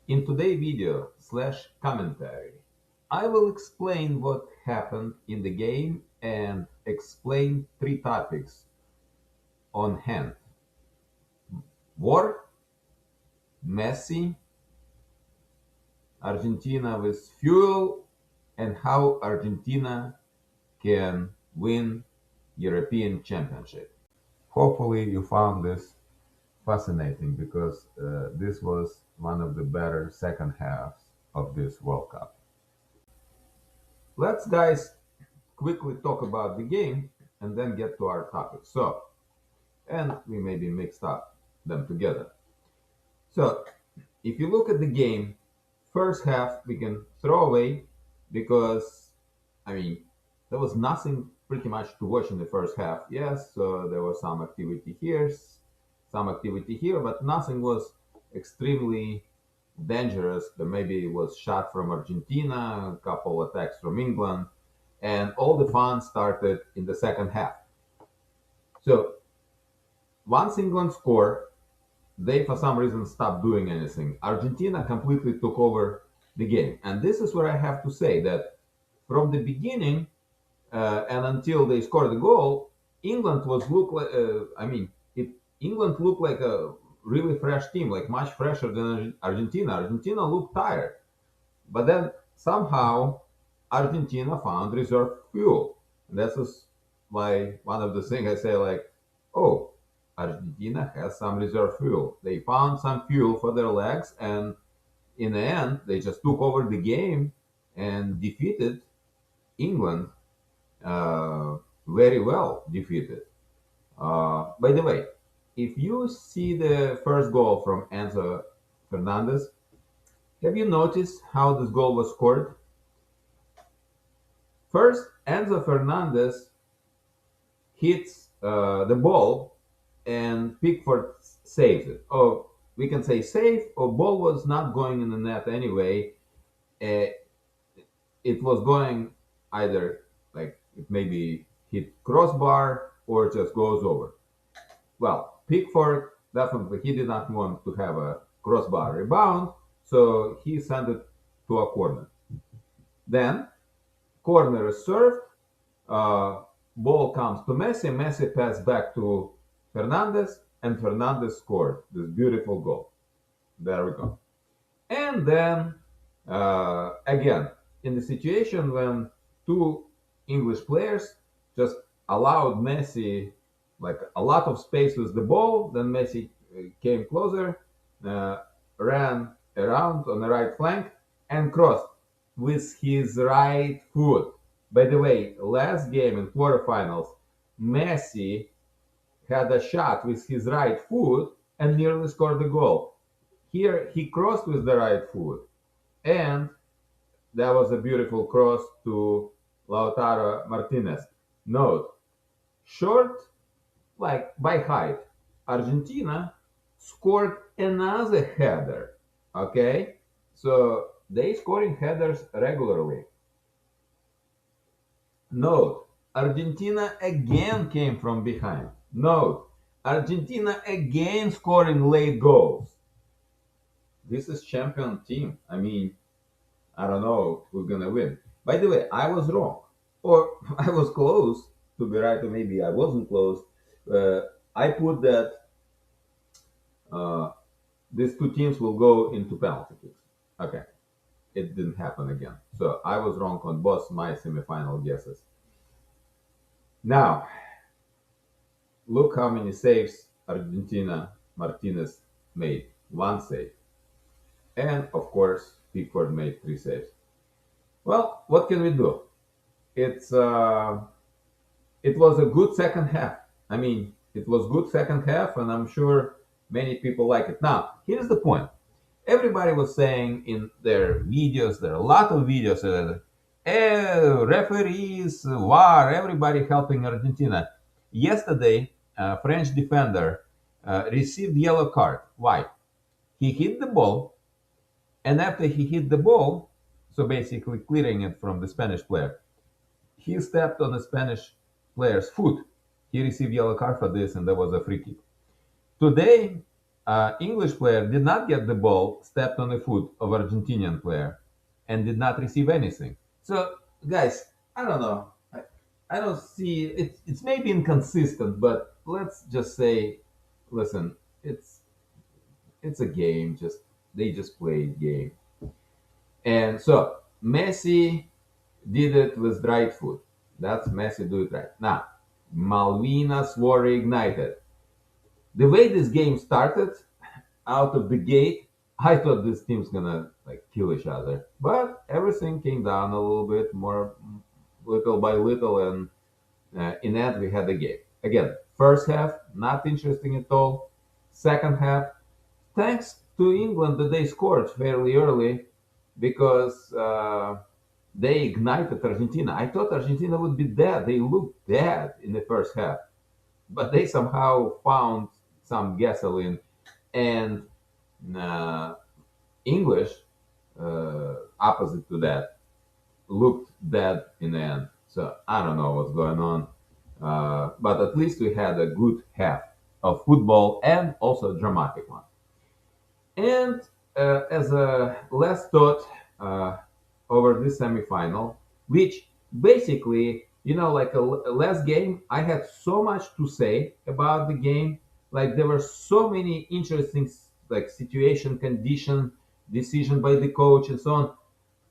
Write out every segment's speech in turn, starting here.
In today's video slash commentary, I will explain what happened in the game and explain three topics on hand: war, Messi, Argentina with fuel, and how Argentina can win European Championship. Hopefully you found this fascinating because this was one of the better second halves of this World Cup. Let's guys quickly talk about the game and then get to our topic. And we maybe mixed up them together. So, if you look at the game, first half we can throw away because, I mean, there was nothing pretty much to watch in the first half. Yes, so there was some activity here, some activity here, but nothing was extremely dangerous. There maybe was shot from Argentina, a couple attacks from England, and all the fun started in the second half. So once England scored, they for some reason stopped doing anything. Argentina completely took over the game, and this is where I have to say that from the beginning and until they scored the goal, England was look like. England looked like a really fresh team, like much fresher than Argentina. Argentina looked tired, but then somehow Argentina found reserve fuel. And this is why one of the things I say, like, oh, Argentina has some reserve fuel. They found some fuel for their legs, and in the end, they just took over the game and defeated England uh, very well. Defeated. By the way, if you see the first goal from Enzo Fernandez, have you noticed how this goal was scored? First, Enzo Fernandez hits the ball and Pickford saves it. Or we can say save, or ball was not going in the net anyway. Uh, it was going either like it maybe hit crossbar or just goes over. Well, Pickford definitely he did not want to have a crossbar rebound, so he sent it to a corner. Then corner is served. Uh, Ball comes to Messi. Messi passed back to Fernandez, and Fernandez scored this beautiful goal. There we go. And then again, in the situation when two English players just allowed Messi like a lot of space with the ball, then Messi came closer, uh, ran around on the right flank, and crossed with his right foot. By the way, last game in quarterfinals, Messi had a shot with his right foot and nearly scored the goal. Here he crossed with the right foot, and that was a beautiful cross to Lautaro Martinez. Note, short, like by height, Argentina scored another header. Okay, so they scoring headers regularly. Note, Argentina again came from behind. Note, Argentina again scoring late goals. This is champion team. I mean, I don't know who's gonna win. By the way, I was wrong, or I was close to be right, or maybe I wasn't close. Uh, I put that uh, these two teams will go into penalty kicks. Okay, it didn't happen again. So I was wrong on both my semifinal guesses. Now, look how many saves Argentina Martinez made. One save. And of course, Pickford made three saves. Well, what can we do? It's it was a good second half. I mean, it was good second half, and I'm sure many people like it. Now, here's the point. Everybody was saying in their videos, there are a lot of videos, referees, VAR, everybody helping Argentina. Yesterday, a French defender received yellow card. Why? He hit the ball, and after he hit the ball, so basically clearing it from the Spanish player, he stepped on the Spanish player's foot. He received yellow card for this, and there was a free kick. Today, English player did not get the ball, stepped on the foot of Argentinian player, and did not receive anything. So, guys, I don't know. I don't see it. It's maybe inconsistent, but let's just say, listen, it's a game. Just they just play game, and so Messi did it with right foot. That's Messi do it right. Now, Malvinas were reignited. The way this game started, out of the gate, I thought this team's gonna like kill each other. But everything came down a little bit more, little by little, and in the end we had the game. Again, first half not interesting at all. Second half, thanks to England that they scored fairly early because they ignited Argentina. I thought Argentina would be dead. They looked dead in the first half, but they somehow found some gasoline and uh, English, opposite to that, looked dead in the end. So I don't know what's going on, but at least we had a good half of football and also a dramatic one. And as a last thought over this semifinal, which basically, like a last game, I had so much to say about the game. Like there were so many interesting like situation, condition, decision by the coach, and so on.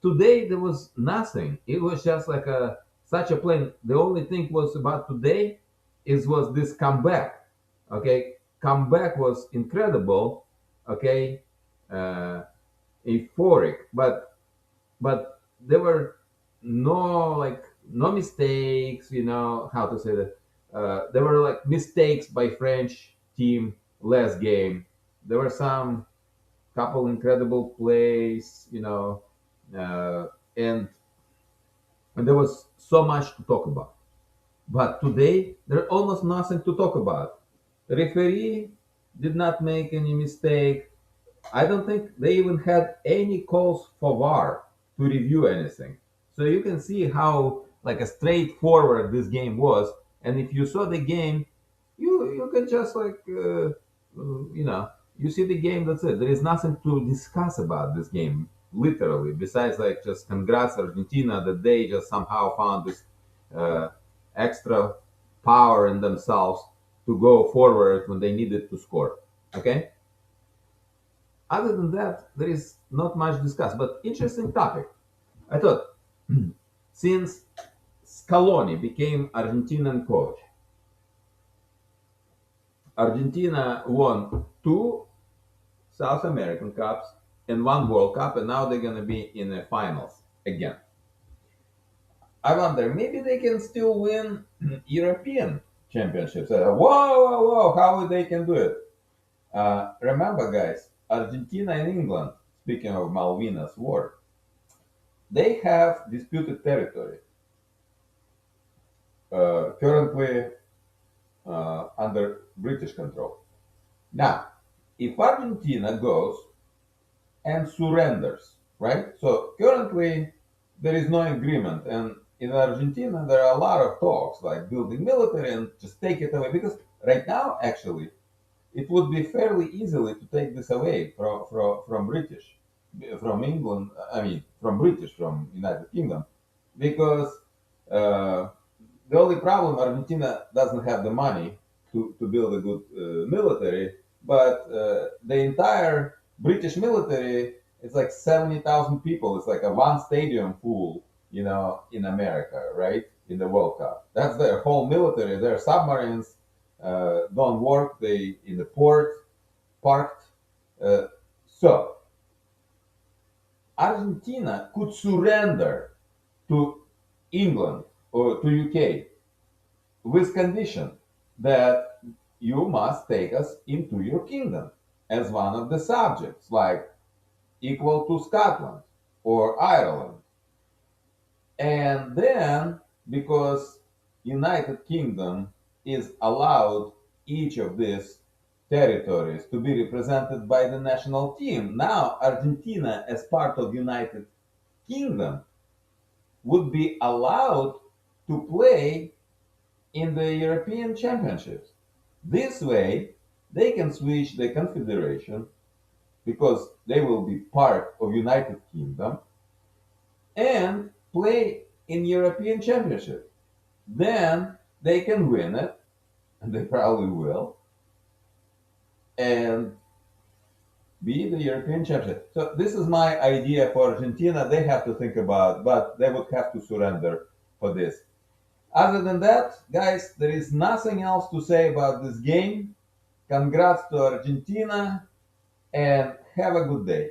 Today there was nothing. It was just like a such a plain. The only thing was about today is was this comeback. Okay, comeback was incredible. Okay, uh, euphoric, but there were no mistakes. You know how to say that. There were like mistakes by French team last game. There were some couple incredible plays. Uh, and and there was so much to talk about. But today, there's almost nothing to talk about. The referee did not make any mistake. I don't think they even had any calls for VAR to review anything. So you can see how like a straightforward this game was. And if you saw the game, you can just like you see the game. That's it. There is nothing to discuss about this game, literally. Besides like just congrats Argentina that they just somehow found this uh, extra power in themselves to go forward when they needed to score. Okay. Other than that, there is not much discussed, but interesting topic. I thought since Scaloni became Argentinian coach, Argentina won two South American Cups and one World Cup, and now they're going to be in the finals again. I wonder, maybe they can still win European championships. Whoa, whoa, whoa, how they can do it? Remember, guys, Argentina and England, speaking of Malvinas War, they have disputed territory, currently under British control. Now, if Argentina goes and surrenders, right? So currently there is no agreement, and in Argentina there are a lot of talks like building military and just take it away because right now actually it would be fairly easily to take this away from British, from England. I mean, from British, from United Kingdom, because uh, the only problem Argentina doesn't have the money to build a good military, but the entire British military is like 70,000 people. It's like a one stadium full, in America, right? In the World Cup. That's their whole military. Their submarines don't work. They in the port parked. Uh, so Argentina could surrender to England or to UK with condition that you must take us into your kingdom as one of the subjects, like equal to Scotland or Ireland. And then, because United Kingdom is allowed each of these territories to be represented by the national team, now Argentina, as part of United Kingdom, would be allowed to play in the European Championships. This way, They can switch the confederation because they will be part of United Kingdom and play in European Championship. Then they can win it, and they probably will, and be the European championship. So this is my idea for Argentina. They have to think about, but they would have to surrender for this. Other than that, guys, there is nothing else to say about this game. Congrats to Argentina and have a good day.